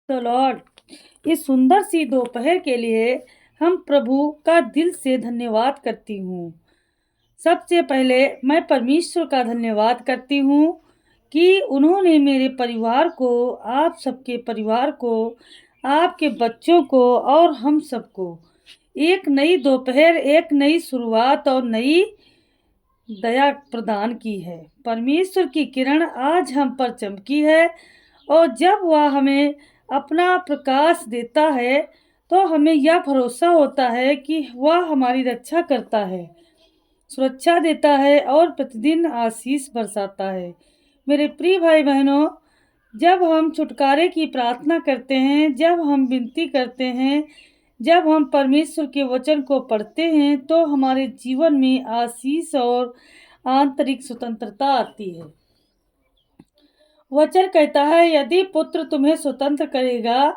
तो लॉर्ड, इस सुंदर सी दोपहर के लिए हम प्रभु का दिल से धन्यवाद करती हूँ। सबसे पहले मैं परमेश्वर का धन्यवाद करती हूँ कि उन्होंने मेरे परिवार को, आप सबके परिवार को, आपके बच्चों को और हम सबको एक नई दोपहर, एक नई शुरुआत और नई दया प्रदान की है। परमेश्वर की किरण आज हम पर चमकी है और जब वह हमें अपना प्रकाश देता है तो हमें यह भरोसा होता है कि वह हमारी रक्षा करता है, सुरक्षा देता है और प्रतिदिन आशीष बरसाता है। मेरे प्रिय भाई बहनों, जब हम छुटकारे की प्रार्थना करते हैं, जब हम विनती करते हैं, जब हम परमेश्वर के वचन को पढ़ते हैं तो हमारे जीवन में आशीष और आंतरिक स्वतंत्रता आती है। वचन कहता है, यदि पुत्र तुम्हें स्वतंत्र करेगा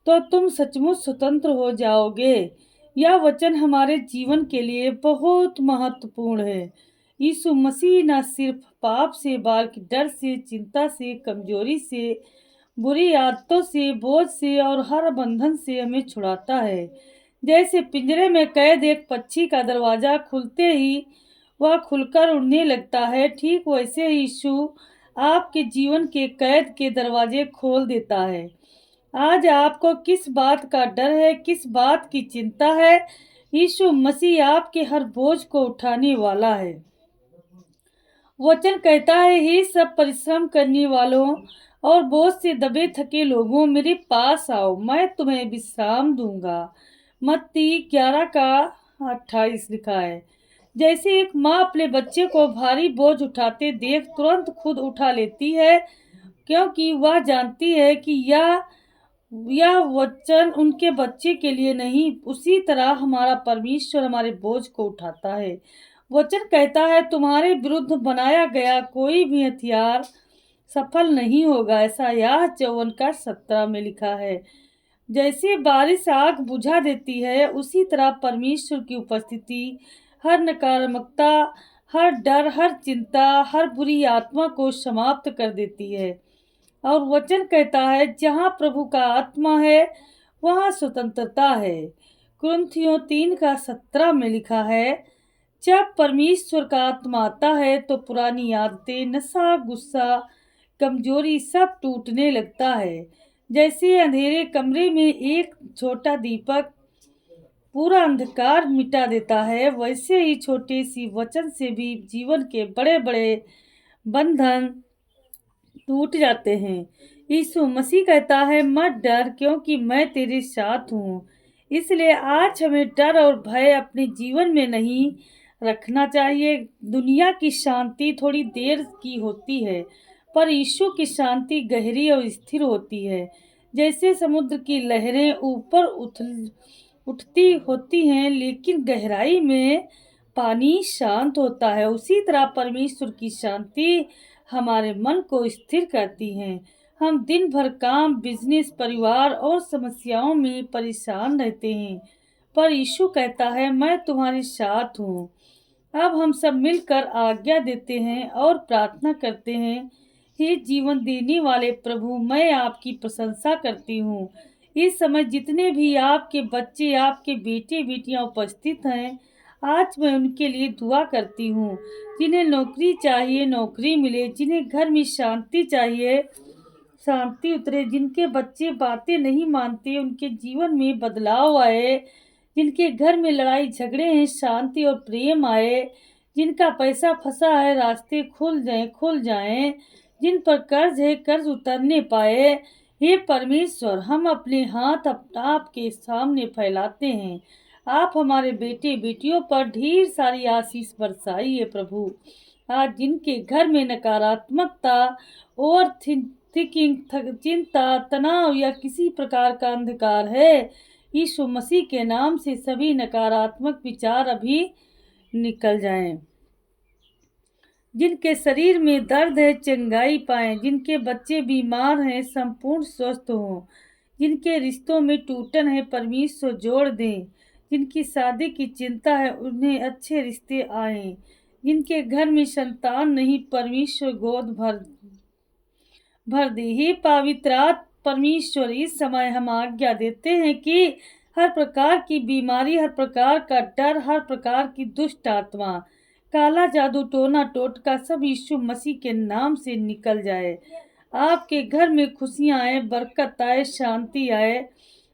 तो तुम सचमुच स्वतंत्र हो जाओगे। यह वचन हमारे जीवन के लिए बहुत महत्वपूर्ण है। यीशु मसीह न सिर्फ पाप से, बल्कि डर से, चिंता से, कमजोरी से, बुरी आदतों से, बोझ से और हर बंधन से हमें छुड़ाता है। जैसे पिंजरे में कैद एक पक्षी का दरवाजा खुलते ही वह खुलकर उड़ने लगता है, ठीक वैसे ही यीशु आपके जीवन के कैद के दरवाजे खोल देता है। आज आपको किस बात का डर है, किस बात की चिंता है? यीशु मसीह आपके हर बोझ को उठाने वाला है। वचन कहता है, हे सब परिश्रम करने वालों और बोझ से दबे थके लोगों, मेरे पास आओ, मैं तुम्हें विश्राम दूंगा। मत्ती 11 का 28 लिखा है। जैसे एक माँ अपने बच्चे को भारी बोझ उठाते देख तुरंत खुद उठा लेती है, क्योंकि वह जानती है कि यह वचन उनके बच्चे के लिए नहीं, उसी तरह हमारा परमेश्वर हमारे बोझ को उठाता है। वचन कहता है, तुम्हारे विरुद्ध बनाया गया कोई भी हथियार सफल नहीं होगा। ऐसा यह 54 का 17 में लिखा है। जैसे बारिश आग बुझा देती है, उसी तरह परमेश्वर की उपस्थिति हर नकारात्मकता, हर डर, हर चिंता, हर बुरी आत्मा को समाप्त कर देती है। और वचन कहता है, जहाँ प्रभु का आत्मा है वहाँ स्वतंत्रता है। कुरिन्थियों 3 का 17 में लिखा है, जब परमेश्वर का आत्मा आता है तो पुरानी आदतें, नशा, गुस्सा, कमजोरी सब टूटने लगता है। जैसे अंधेरे कमरे में एक छोटा दीपक पूरा अंधकार मिटा देता है, वैसे ही छोटे सी वचन से भी जीवन के बड़े बड़े बंधन टूट जाते हैं। यीशु मसीह कहता है, मत डर, क्योंकि मैं तेरे साथ हूँ। इसलिए आज हमें डर और भय अपने जीवन में नहीं रखना चाहिए। दुनिया की शांति थोड़ी देर की होती है, पर यीशु की शांति गहरी और स्थिर होती है। जैसे समुद्र की लहरें ऊपर उठती होती हैं, लेकिन गहराई में पानी शांत होता है, उसी तरह परमेश्वर की शांति हमारे मन को स्थिर करती है। हम दिन भर काम, बिजनेस, परिवार और समस्याओं में परेशान रहते हैं, पर यीशु कहता है, मैं तुम्हारे साथ हूँ। अब हम सब मिलकर आज्ञा देते हैं और प्रार्थना करते हैं। हे जीवन देने वाले प्रभु, मैं आपकी प्रशंसा करती हूँ। इस समय जितने भी आपके बच्चे, आपके बेटे बेटियां उपस्थित हैं, आज मैं उनके लिए दुआ करती हूँ। जिन्हें नौकरी चाहिए, नौकरी मिले। जिन्हें घर में शांति चाहिए, शांति उतरे। जिनके बच्चे बातें नहीं मानते, उनके जीवन में बदलाव आए। जिनके घर में लड़ाई झगड़े हैं, शांति और प्रेम आए। जिनका पैसा फंसा है, रास्ते खुल जाएं। जिन पर कर्ज है, कर्ज उतरने पाए। हे परमेश्वर, हम अपने हाथ आपके सामने फैलाते हैं। आप हमारे बेटे बेटियों पर ढेर सारी आशीष बरसाइए प्रभु। आज जिनके घर में नकारात्मकता, ओवर थिंकिंग, चिंता, तनाव या किसी प्रकार का अंधकार है, यीशु मसीह के नाम से सभी नकारात्मक विचार अभी निकल जाएं। जिनके शरीर में दर्द है, चंगाई पाएं। जिनके बच्चे बीमार हैं, संपूर्ण स्वस्थ हों। जिनके रिश्तों में टूटन है, परमेश्वर जोड़ दें। जिनकी शादी की चिंता है, उन्हें अच्छे रिश्ते आएं। जिनके घर में संतान नहीं, परमेश्वर गोद भर दे। हे पवित्र परमेश्वर इस समय हम आज्ञा देते हैं कि हर प्रकार की बीमारी, हर प्रकार का डर, हर प्रकार की दुष्ट आत्मा, काला जादू, टोना टोटका सब यीशु मसीह के नाम से निकल जाए। आपके घर में खुशियाँ आए, बरकत आए, शांति आए।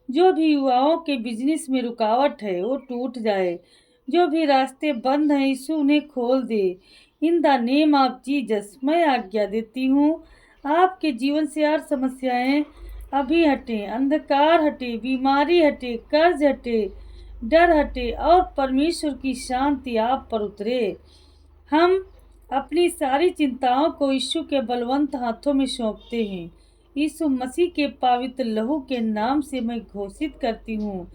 जो भी युवाओं के बिजनेस में रुकावट है वो टूट जाए। जो भी रास्ते बंद हैं यीशु उन्हें खोल दे। In the name of Jesus मैं आज्ञा देती हूँ, आपके जीवन से हर समस्याएं अभी हटे, अंधकार हटे, बीमारी हटे, कर्ज हटे, डर हटे और परमेश्वर की शांति आप पर उतरे। हम अपनी सारी चिंताओं को यीशु के बलवंत हाथों में सौंपते हैं। यीशु मसीह के पवित्र लहू के नाम से मैं घोषित करती हूँ,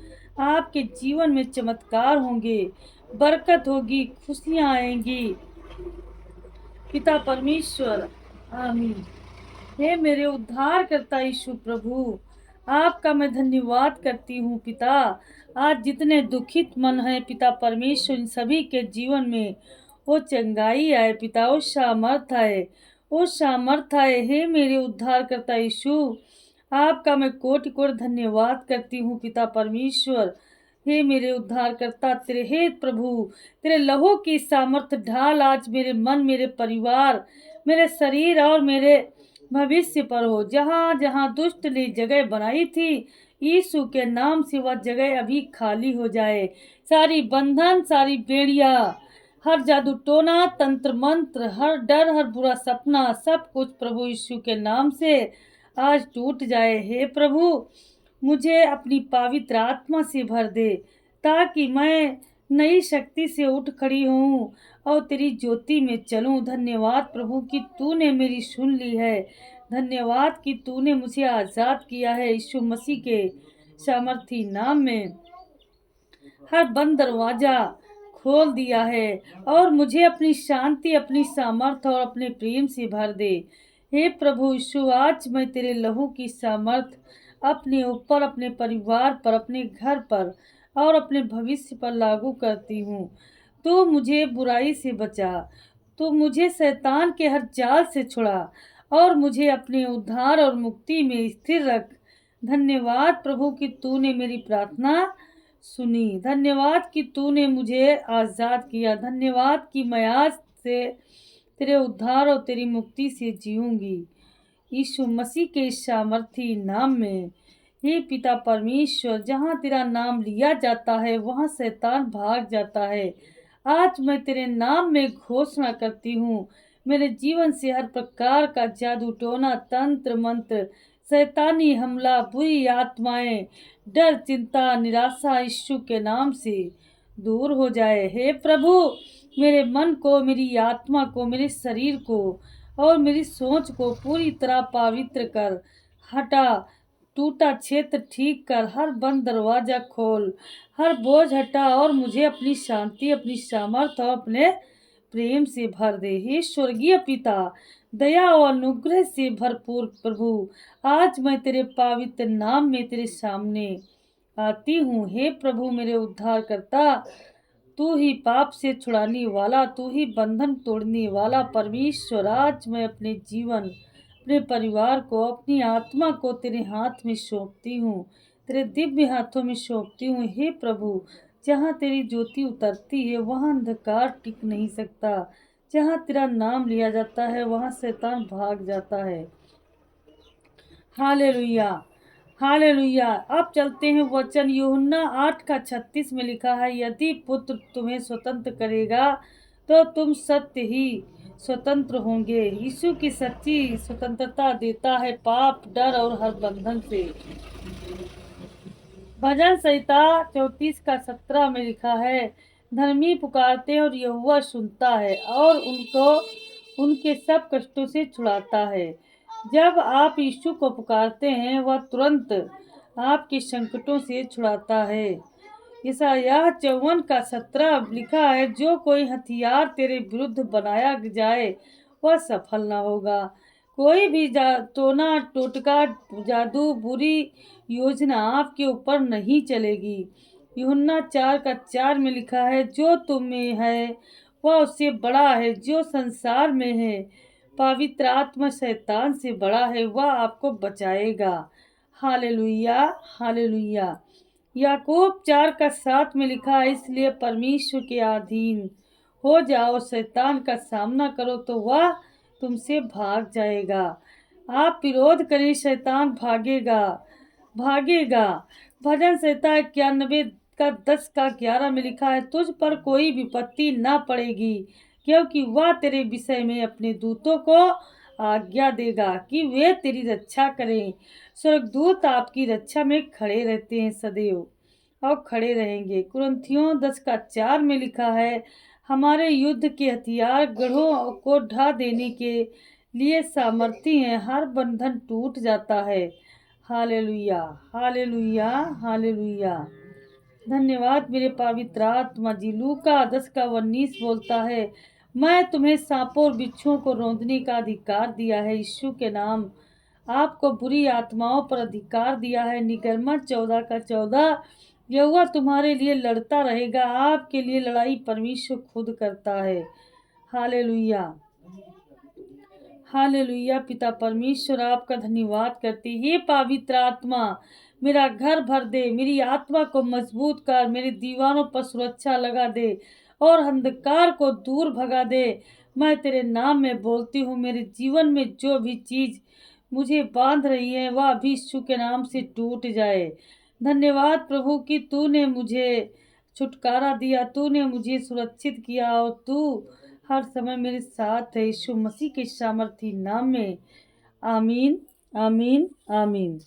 आपके जीवन में चमत्कार होंगे, बरकत होगी, खुशियाँ आएंगी। पिता परमेश्वर, आमीन। हे मेरे उद्धार करता यीशु प्रभु, आपका मैं धन्यवाद करती हूँ पिता। आज जितने दुखित मन है पिता परमेश्वर, इन सभी के जीवन में वो चंगाई आए पिता, वो सामर्थ आए, वो सामर्थ आए। हे मेरे उद्धार करता यीशु, आपका मैं कोटि कोटि धन्यवाद करती हूँ पिता परमेश्वर। हे मेरे उद्धार करता, तेरे हे प्रभु, तेरे लहू की सामर्थ ढाल आज मेरे मन, मेरे परिवार, मेरे शरीर और मेरे भविष्य पर हो। जहाँ जहाँ दुष्ट ने जगह बनाई थी, यीशु के नाम से वह जगह अभी खाली हो जाए। सारी बंधन, सारी बेड़िया, हर जादू टोना, तंत्र मंत्र, हर डर, हर बुरा सपना, सब कुछ प्रभु यीशु के नाम से आज टूट जाए। हे प्रभु, मुझे अपनी पवित्र आत्मा से भर दे, ताकि मैं नई शक्ति से उठ खड़ी हूँ और तेरी ज्योति में चलूं। धन्यवाद प्रभु कि तूने मेरी सुन ली है। धन्यवाद कि तूने मुझे आज़ाद किया है। यीशु मसीह के सामर्थी नाम में हर बंद दरवाजा खोल दिया है और मुझे अपनी शांति, अपनी सामर्थ और अपने प्रेम से भर दे। हे प्रभु यीशु, आज मैं तेरे लहू की सामर्थ अपने ऊपर, अपने परिवार पर, अपने घर पर और अपने भविष्य पर लागू करती हूँ। तो मुझे बुराई से बचा, तो मुझे शैतान के हर जाल से छुड़ा और मुझे अपने उद्धार और मुक्ति में स्थिर रख। धन्यवाद प्रभु कि तूने मेरी प्रार्थना सुनी। धन्यवाद कि तूने मुझे आज़ाद किया। धन्यवाद कि मैं आज से तेरे उद्धार और तेरी मुक्ति से जीऊंगी, यीशु मसीह के सामर्थी नाम में। हे पिता परमेश्वर, जहाँ तेरा नाम लिया जाता है वहाँ शैतान भाग जाता है। आज मैं तेरे नाम में घोषणा करती हूँ, मेरे जीवन से हर प्रकार का जादू टोना, तंत्र मंत्र, शैतानी हमला, बुरी आत्माएं, डर, चिंता, निराशा यीशु के नाम से दूर हो जाए। हे प्रभु, मेरे मन को, मेरी आत्मा को, मेरे शरीर को और मेरी सोच को पूरी तरह पवित्र कर। हटा, टूटा क्षेत्र ठीक कर, हर बंद दरवाजा खोल, हर बोझ हटा और मुझे अपनी शांति, अपनी सामर्थ्य और अपने प्रेम से भर दे। हे स्वर्गीय पिता, दया और अनुग्रह से भरपूर प्रभु, आज मैं तेरे पवित्र नाम में तेरे सामने आती हूँ। हे प्रभु मेरे उद्धार करता, तू ही पाप से छुड़ाने वाला, तू ही बंधन तोड़ने वाला परमेश्वर, आज मैं अपने जीवन, अपने परिवार को, अपनी आत्मा को तेरे हाथ में सौंपती हूँ, तेरे दिव्य हाथों में सौंपती हूँ। हे प्रभु, जहाँ तेरी ज्योति उतरती है वहाँ अंधकार टिक नहीं सकता। जहाँ तेरा नाम लिया जाता है वहाँ शैतान भाग जाता है। Hallelujah, hallelujah. अब चलते हैं वचन यूहन्ना 8:36 में लिखा है, यदि पुत्र तुम्हें स्वतंत्र करेगा तो तुम सत्य ही स्वतंत्र होंगे। यीशु की सच्ची स्वतंत्रता देता है पाप, डर और हर बंधन से। भजन संहिता 34:17 में लिखा है, धर्मी पुकारते और यहोवा सुनता है और उनको उनके सब कष्टों से छुड़ाता है। जब आप यीशु को पुकारते हैं वह तुरंत आपके संकटों से छुड़ाता है। यशायाह 54:17 लिखा है, जो कोई हथियार तेरे विरुद्ध बनाया जाए वह सफल न होगा। कोई भी टोना टोटका, जादू, बुरी योजना आपके ऊपर नहीं चलेगी। यूहन्ना 4:4 में लिखा है, जो तुम में है वह उससे बड़ा है जो संसार में है। पवित्र आत्मा शैतान से बड़ा है, वह आपको बचाएगा। Hallelujah, hallelujah. याकूब 4:7 में लिखा है, इसलिए परमेश्वर के अधीन हो जाओ, शैतान का सामना करो तो वह तुमसे भाग जाएगा। आप विरोध करिए, शैतान भागेगा, भागेगा। भजन संहिता 91:10-11 में लिखा है, तुझ पर कोई विपत्ति न पड़ेगी, क्योंकि वह तेरे विषय में अपने दूतों को आज्ञा देगा कि वे तेरी रक्षा करें। स्वर्गदूत आपकी रक्षा में खड़े रहते हैं सदैव और खड़े रहेंगे। कुरिन्थियों 10:4 में लिखा है, हमारे युद्ध के हथियार गढ़ों को ढा देने के लिए सामर्थी हैं, हर बंधन टूट जाता है। Hallelujah, hallelujah, hallelujah. धन्यवाद मेरे पवित्र आत्मा जी। लूका 10:19 बोलता है, मैं तुम्हें सांपों और बिच्छुओं को रौंदने का अधिकार दिया है। यीशु के नाम आपको बुरी आत्माओं पर अधिकार दिया है। निगरमा 14:14, यहोवा तुम्हारे लिए लड़ता रहेगा, आपके लिए लड़ाई परमेश्वर खुद करता है। Hallelujah, hallelujah. पिता परमेश्वर आपका धन्यवाद करते, हे पवित्र आत्मा मेरा घर भर दे, मेरी आत्मा को मजबूत कर, मेरी दीवारों पर सुरक्षा लगा दे और अंधकार को दूर भगा दे। मैं तेरे नाम में बोलती हूँ, मेरे जीवन में जो भी चीज मुझे बांध रही है वह अभी यीशु के नाम से टूट जाए। धन्यवाद प्रभु कि तूने मुझे छुटकारा दिया, तूने मुझे सुरक्षित किया और तू हर समय मेरे साथ है। यीशु मसीह के सामर्थी नाम में आमीन, आमीन, आमीन।